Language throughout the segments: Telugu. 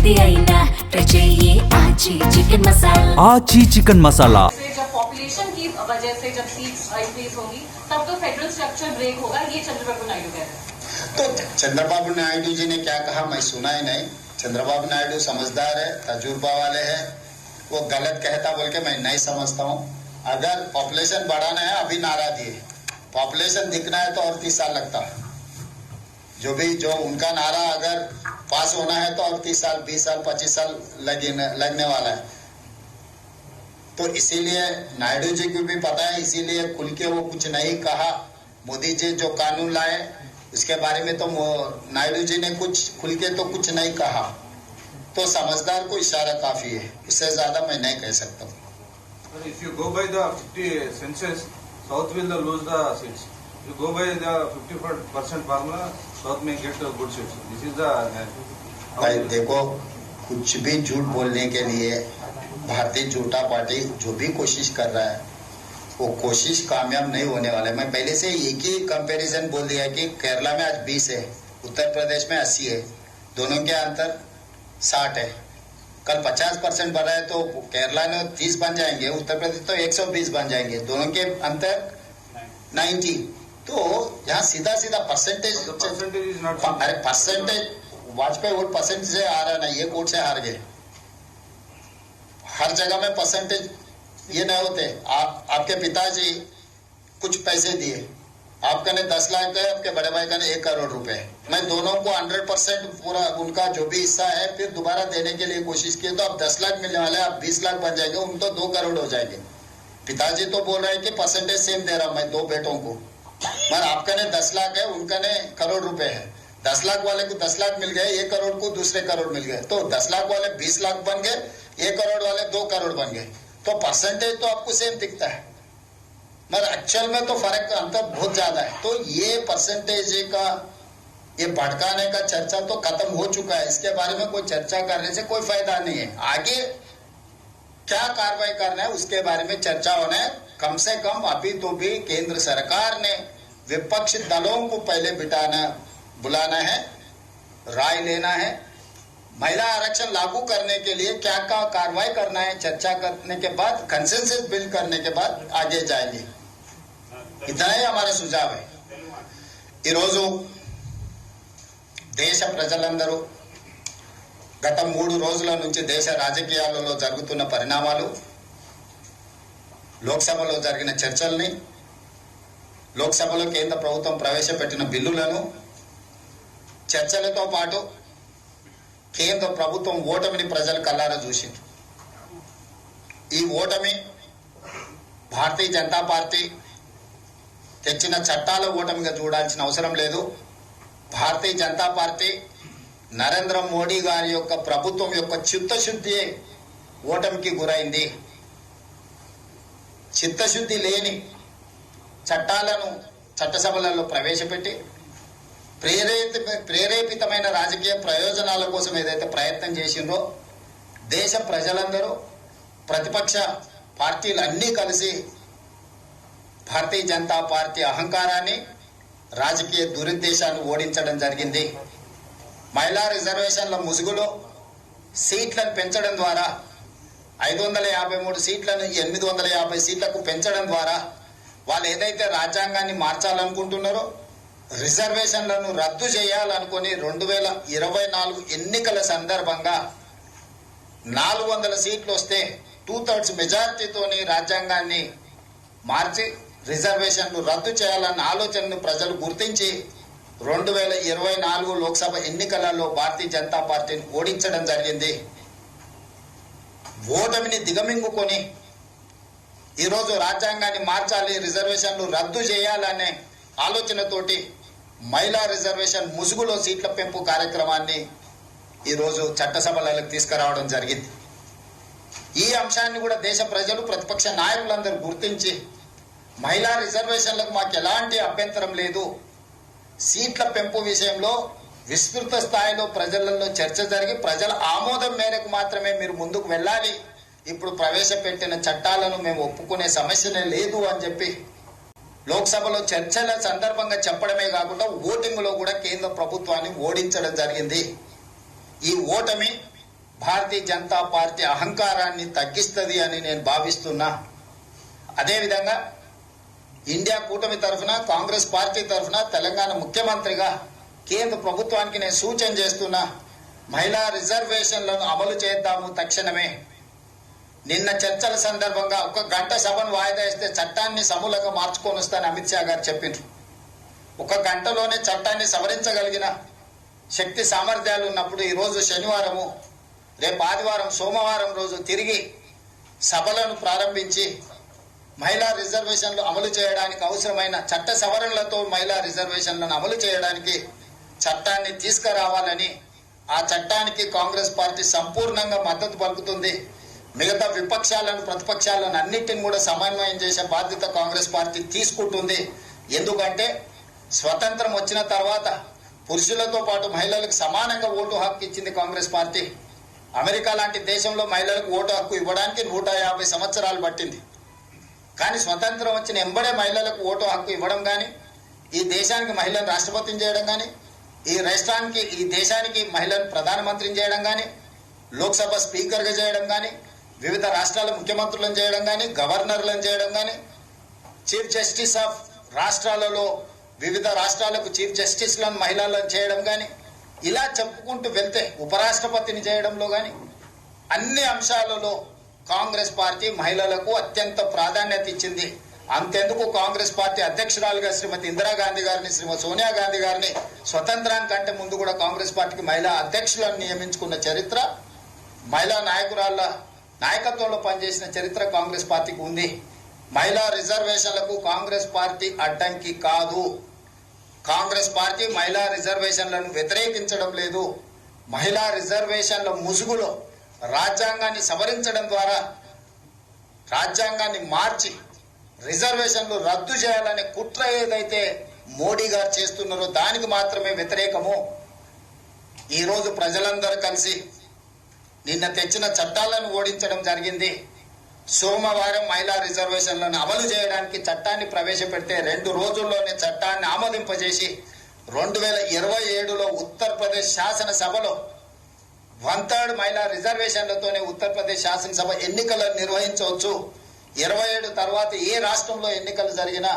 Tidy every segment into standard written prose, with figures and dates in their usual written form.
ఏది అయినా ట్రై చెయ్యి ఆచి చికెన్ మసాలా। आची चिकन मसाला। जब पॉपुलेशन की वजह से जब सीट्स इंक्रीज होगी तब तो फेडरल स्ट्रक्चर ब्रेक होगा, ये चंद्रबाबू नायडू कह रहे हैं। तो चंद्रबाबू नायडू जी ने क्या कहा मैं सुना ही नहीं। चंद्रबाबू नायडू समझदार है, तजुर्बा वाले हैं, वो गलत कहता बोल के मैं नहीं समझता हूँ। अगर पॉपुलेशन बढ़ाना है अभी नारा दिए, पॉपुलेशन दिखना है तो और 30 साल लगता। जो उनका नारा अगर पास होना है तो और 30 साल 20 साल 25 साल लगने वाला है। तो इसीलिए नायडू जी को भी पता है, इसीलिए खुल के वो कुछ नहीं कहा। मोदी जी जो कानून लाए उसके बारे में तो नायडू जी ने कुछ खुल के तो कुछ नहीं कहा। तो समझदार को इशारा काफी है, इससे ज्यादा मैं नहीं कह सकता हूँ। If you go by the 50 census, South will lose the seats. If you go by the 50% formula, South may get good seats. This is the. भाई देखो, कुछ भी झूठ बोलने के लिए भारतीय जनता पार्टी जो भी कोशिश कर रहा है वो कोशिश कामयाब नहीं होने वाला है। मैं पहले से एक ही कंपैरिजन बोल दिया कि केरला में आज 20 है, उत्तर प्रदेश में 80 है, दोनों के अंतर 60 है। कल 50% बढ़ा है तो केरला में 30 बन जाएंगे, उत्तर प्रदेश तो 120 बन जाएंगे, दोनों के अंतर 90। तो यहाँ सीधा सीधा परसेंटेज, अरे परसेंटेज वाजपेयी वोट परसेंटेज से आ रहा ना, ये वोट से हार गए। हर जगह में परसेंटेज ये नहीं होते। आपके पिताजी कुछ पैसे दिए, आपका ने 10 लाख है, आपके बड़े भाई का ने 1 करोड़ रुपए। मैं दोनों को 100% पूरा उनका जो भी हिस्सा है फिर दोबारा देने के लिए कोशिश की तो अब 10 लाख मिलने वाले, आप 20 लाख बन जाएंगे, उन तो 2 करोड़ हो जाएंगे। पिताजी तो बोल रहे हैं कि परसेंटेज सेम दे रहा हूं मैं 2 बेटों को, मगर आपका ने 10 लाख है, उनका ने करोड़ रुपए है। 10 लाख वाले को 10 लाख मिल गए, 1 करोड़ को दूसरे करोड़ मिल गए, तो 10 लाख वाले 20 लाख बन गए, 1 करोड़ वाले 2 करोड़ बन गए। तो परसेंटेज तो आपको सेम दिखता है, मगर एक्चुअल में तो फर्क अंतर बहुत ज्यादा है। तो ये परसेंटेज का ये भटकाने का चर्चा तो खत्म हो चुका है, इसके बारे में कोई चर्चा करने से कोई फायदा नहीं है। आगे क्या कार्रवाई करना है उसके बारे में चर्चा होना है। कम से कम अभी तो भी केंद्र सरकार ने विपक्षी दलों को पहले बुलाना है, राय लेना है। महिला आरक्षण लागू करने के लिए क्या क्या कार्रवाई करना है, चर्चा करने के बाद कंसेंसस बिल्ड करने के बाद आगे जाएंगे। इतना ही हमारे सुझाव है। ఈరోజు దేశ ప్రజలందరూ గత 3 రోజుల నుంచి దేశ రాజకీయాలలో జరుగుతున్న పరిణామాలు, లోక్సభలో జరిగిన చర్చల్ని, లోక్సభలో కేంద్ర ప్రభుత్వం ప్రవేశపెట్టిన బిల్లులను, చర్చలతో పాటు కేంద్ర ప్రభుత్వం ఓటమిని ప్రజలు కల్లారా చూసింది। ఈ ఓటమి భారతీయ జనతా పార్టీ తెచ్చిన చట్టాల ఓటమిగా చూడాల్సిన అవసరం లేదు। భారతీయ జనతా పార్టీ నరేంద్ర మోడీ గారి యొక్క ప్రభుత్వం యొక్క చిత్తశుద్ధి ఓటమికి గురైంది। చిత్తశుద్ధి లేని చట్టాలను చట్టసభలలో ప్రవేశపెట్టి ప్రేరేపితమైన రాజకీయ ప్రయోజనాల కోసం ఏదైతే ప్రయత్నం చేసిండ్రో దేశ ప్రజలందరూ, ప్రతిపక్ష పార్టీలు అన్నీ కలిసి భారతీయ జనతా పార్టీ అహంకారాన్ని, రాజకీయ దురుద్దేశాన్ని ఓడించడం జరిగింది। మహిళా రిజర్వేషన్ల ముసుగులో సీట్లను పెంచడం ద్వారా 553 సీట్లను 850 సీట్లకు పెంచడం ద్వారా వాళ్ళు ఏదైతే రాజ్యాంగాన్ని మార్చాలనుకుంటున్నారో, రిజర్వేషన్లను రద్దు చేయాలనుకుని 2024 ఎన్నికల సందర్భంగా 400 సీట్లు వస్తే 2/3 మెజార్టీతోని రాజ్యాంగాన్ని మార్చి రిజర్వేషన్లు రద్దు చేయాలన్న ఆలోచనను ప్రజలు గుర్తించి 2024 లోక్సభ ఎన్నికలలో భారతీయ జనతా పార్టీని ఓడించడం జరిగింది। ఓటమిని దిగమింగుకొని ఈరోజు రాజ్యాంగాన్ని మార్చాలి, రిజర్వేషన్లు రద్దు చేయాలనే ఆలోచనతోటి మహిళా రిజర్వేషన్ ముసుగులో సీట్ల పెంపు కార్యక్రమాన్ని ఈరోజు చట్టసభలకు తీసుకురావడం జరిగింది। ఈ అంశాన్ని కూడా దేశ ప్రజలు, ప్రతిపక్ష నాయకులందరూ గుర్తించి మహిళా రిజర్వేషన్లకు మాకు ఎలాంటి అభ్యంతరం లేదు, సీట్ల పెంపు విషయంలో విస్తృత స్థాయిలో ప్రజలలో చర్చ జరిగి ప్రజల ఆమోదం మేరకు మాత్రమే మీరు ముందుకు వెళ్ళాలి, ఇప్పుడు ప్రవేశపెట్టిన చట్టాలను మేము ఒప్పుకునే సమస్యనే లేదు అని చెప్పి లోక్సభలో చర్చల సందర్భంగా చెప్పడమే కాకుండా ఓటింగ్ లో కూడా కేంద్ర ప్రభుత్వాన్ని ఓడించడం జరిగింది। ఈ ఓటమి భారతీయ జనతా పార్టీ అహంకారాన్ని తగ్గిస్తుంది అని నేను భావిస్తున్నా. అదేవిధంగా ఇండియా కూటమి తరఫున, కాంగ్రెస్ పార్టీ తరఫున తెలంగాణ ముఖ్యమంత్రిగా కేంద్ర ప్రభుత్వానికి నేను సూచన చేస్తున్నా, మహిళా రిజర్వేషన్లను అమలు చేద్దాము తక్షణమే. నిన్న చర్చల సందర్భంగా 1 గంట సభను వాయిదా ఇస్తే చట్టాన్ని సమూలంగా మార్చుకొని వస్తానని అమిత్ షా గారు చెప్పిండ్రు. 1 గంటలోనే చట్టాన్ని సవరించగలిగిన శక్తి సామర్థ్యాలు ఉన్నప్పుడు ఈరోజు శనివారము, రేపు ఆదివారం, సోమవారం రోజు తిరిగి సభలను ప్రారంభించి మహిళా రిజర్వేషన్లు అమలు చేయడానికి అవసరమైన చట్ట సవరణలతో మహిళా రిజర్వేషన్లను అమలు చేయడానికి చట్టాన్ని తీసుకురావాలని, ఆ చట్టానికి కాంగ్రెస్ పార్టీ సంపూర్ణంగా మద్దతు పలుకుతుంది. మిగతా విపక్షాలను, ప్రతిపక్షాలను అన్నిటిని కూడా సమన్వయం చేసే బాధ్యత కాంగ్రెస్ పార్టీ తీసుకుంటుంది. ఎందుకంటే స్వతంత్రం వచ్చిన తర్వాత పురుషులతో పాటు మహిళలకు సమానంగా ఓటు హక్కు ఇచ్చింది కాంగ్రెస్ పార్టీ. అమెరికా లాంటి దేశంలో మహిళలకు ఓటు హక్కు ఇవ్వడానికి 150 సంవత్సరాలు పట్టింది. కానీ స్వతంత్రం వచ్చిన ఎంబడే మహిళలకు ఓటు హక్కు ఇవ్వడం కానీ, ఈ దేశానికి మహిళలను రాష్ట్రపతిని చేయడం కానీ, ఈ దేశానికి మహిళలను ప్రధానమంత్రిని చేయడం కానీ, లోక్సభ స్పీకర్గా చేయడం కానీ, వివిధ రాష్ట్రాల ముఖ్యమంత్రులను చేయడం కానీ, గవర్నర్లను చేయడం కానీ, చీఫ్ జస్టిస్ ఆఫ్ రాష్ట్రాలలో వివిధ రాష్ట్రాలకు చీఫ్ జస్టిస్లను మహిళలను చేయడం కానీ, ఇలా చెప్పుకుంటూ వెళ్తే ఉపరాష్ట్రపతిని చేయడంలో కానీ అన్ని అంశాలలో కాంగ్రెస్ పార్టీ మహిళలకు అత్యంత ప్రాధాన్యత ఇచ్చింది. అంతెందుకు కాంగ్రెస్ పార్టీ అధ్యక్షురాలుగా శ్రీమతి ఇందిరాగాంధీ గారిని, శ్రీమతి సోనియా గాంధీ గారిని స్వతంత్రానికంటే ముందు కూడా కాంగ్రెస్ పార్టీకి మహిళా అధ్యక్షులను నియమించుకున్న చరిత్ర, మహిళా నాయకురాళ్ల నాయకత్వంలో పనిచేసిన చరిత్ర కాంగ్రెస్ పార్టీకి ఉంది. మహిళా రిజర్వేషన్లకు కాంగ్రెస్ పార్టీ అడ్డంకి కాదు. కాంగ్రెస్ పార్టీ మహిళా రిజర్వేషన్లను వ్యతిరేకించడం లేదు. మహిళా రిజర్వేషన్ల ముసుగులో రాజ్యాంగాన్ని సవరించడం ద్వారా రాజ్యాంగాన్ని మార్చి రిజర్వేషన్లు రద్దు చేయాలనే కుట్ర ఏదైతే మోడీ గారు చేస్తున్నారో దానికి మాత్రమే వ్యతిరేకము. ఈరోజు ప్రజలందరూ కలిసి నిన్న తెచ్చిన చట్టాలను ఓడించడం జరిగింది. సోమవారం మహిళా రిజర్వేషన్లను అమలు చేయడానికి చట్టాన్ని ప్రవేశపెడితే 2 రోజుల్లోనే చట్టాన్ని ఆమోదింపజేసి 2027లో ఉత్తరప్రదేశ్ శాసనసభలో 1/3 మహిళా రిజర్వేషన్లతోనే ఉత్తరప్రదేశ్ శాసనసభ ఎన్నికలను నిర్వహించవచ్చు. 27 తర్వాత ఏ రాష్ట్రంలో ఎన్నికలు జరిగినా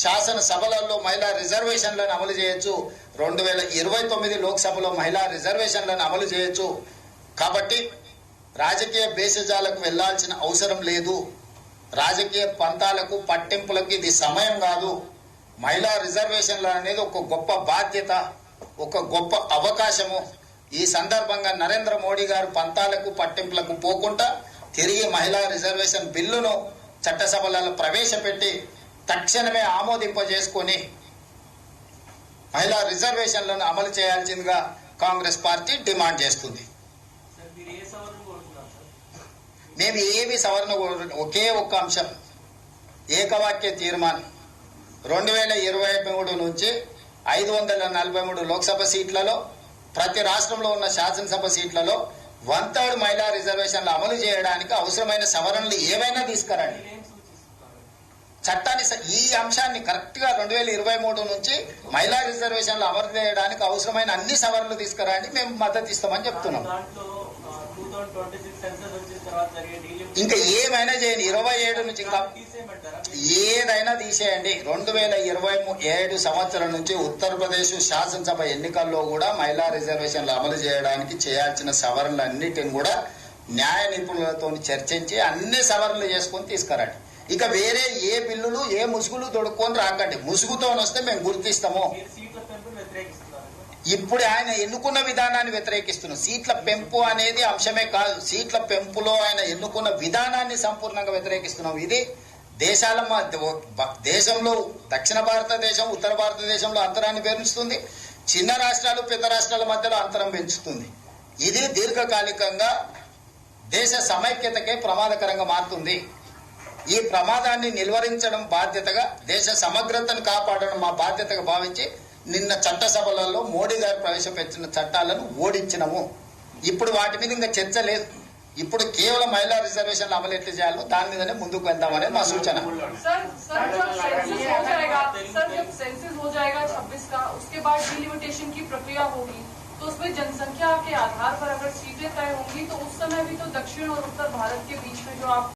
శాసనసభలలో మహిళా రిజర్వేషన్లను అమలు చేయొచ్చు. 2029 లోక్సభలో మహిళా రిజర్వేషన్లను అమలు చేయొచ్చు. కాబట్టి రాజకీయ భేషజాలకు వెళ్లాల్సిన అవసరం లేదు. రాజకీయ పంతాలకు, పట్టింపులకు ఇది సమయం కాదు. మహిళా రిజర్వేషన్లు అనేది ఒక గొప్ప బాధ్యత, ఒక గొప్ప అవకాశము. ఈ సందర్భంగా నరేంద్ర మోడీ గారు పంతాలకు, పట్టింపులకు పోకుండా తిరిగి మహిళా రిజర్వేషన్ బిల్లును చట్టసభలలో ప్రవేశపెట్టి తక్షణమే ఆమోదింపజేసుకొని మహిళా రిజర్వేషన్లను అమలు చేయాల్సిందిగా కాంగ్రెస్ పార్టీ డిమాండ్ చేస్తుంది. మేము ఏమి సవరణ, ఒకే ఒక్క అంశం, ఏకవాక్య తీర్మానం. 2023 నుంచి 543 లోక్సభ సీట్లలో, ప్రతి రాష్ట్రంలో ఉన్న శాసనసభ సీట్లలో 1/3 మహిళా రిజర్వేషన్లు అమలు చేయడానికి అవసరమైన సవరణలు ఏవైనా తీసుకురండి. చట్టాన్ని, ఈ అంశాన్ని కరెక్ట్ గా 2023 నుంచి మహిళా రిజర్వేషన్లు అమలు చేయడానికి అవసరమైన అన్ని సవరణలు తీసుకురండి, మేము మద్దతు ఇస్తామని చెప్తున్నాం. ఇంకా ఏమైనా చేయండి, 27 నుంచి ఇంకా ఏదైనా తీసేయండి. 2027 సంవత్సరం నుంచి ఉత్తరప్రదేశ్ శాసనసభ ఎన్నికల్లో కూడా మహిళా రిజర్వేషన్లు అమలు చేయడానికి చేయాల్సిన సవరణలన్నిటిని కూడా న్యాయ నిపుణులతో చర్చించి అన్ని సవరణలు చేసుకొని తీసుకురండి. ఇక వేరే ఏ బిల్లులు, ఏ ముసుగులు దొడుక్కొని రాకండి. ముసుగుతో వస్తే మేము గుర్తిస్తాము. ఇప్పుడు ఆయన ఎన్నుకున్న విధానాన్ని వ్యతిరేకిస్తున్నాం. సీట్ల పెంపు అనేది అంశమే కాదు, సీట్ల పెంపులో ఆయన ఎన్నుకున్న విధానాన్ని సంపూర్ణంగా వ్యతిరేకిస్తున్నాం. ఇది దేశంలో దక్షిణ భారతదేశం, ఉత్తర భారతదేశంలో అంతరాన్ని పెంచుతుంది. చిన్న రాష్ట్రాలు, పెద్ద రాష్ట్రాల మధ్యలో అంతరం పెంచుతుంది. ఇది దీర్ఘకాలికంగా దేశ సమైక్యతకే ప్రమాదకరంగా మారుతుంది. ఈ ప్రమాదాన్ని నిలువరించడం బాధ్యతగా, దేశ సమగ్రతను కాపాడడం మా బాధ్యతగా భావించి నిన్న చట్టసభలలో మోడీ గారు ప్రవేశపెట్టిన చట్టాలను ఓడించినము. ఇప్పుడు వాటి మీద ఇంకా చర్చ లేదు. ఇప్పుడు కేవలం మహిళా రిజర్వేషన్ అమలు ఎట్లా చేయాలో దాని మీదనే ముందుకు వెళ్దామనే మా సూచన. सेंसस हो जाएगा 26 का, उसके बाद डिलिमिटेशन की प्रक्रिया होगी, तो उसमें जनसंख्या के आधार पर अगर सीटें तय होंगी तो उस समय भी तो दक्षिण और उत्तर भारत के बीच में जो आप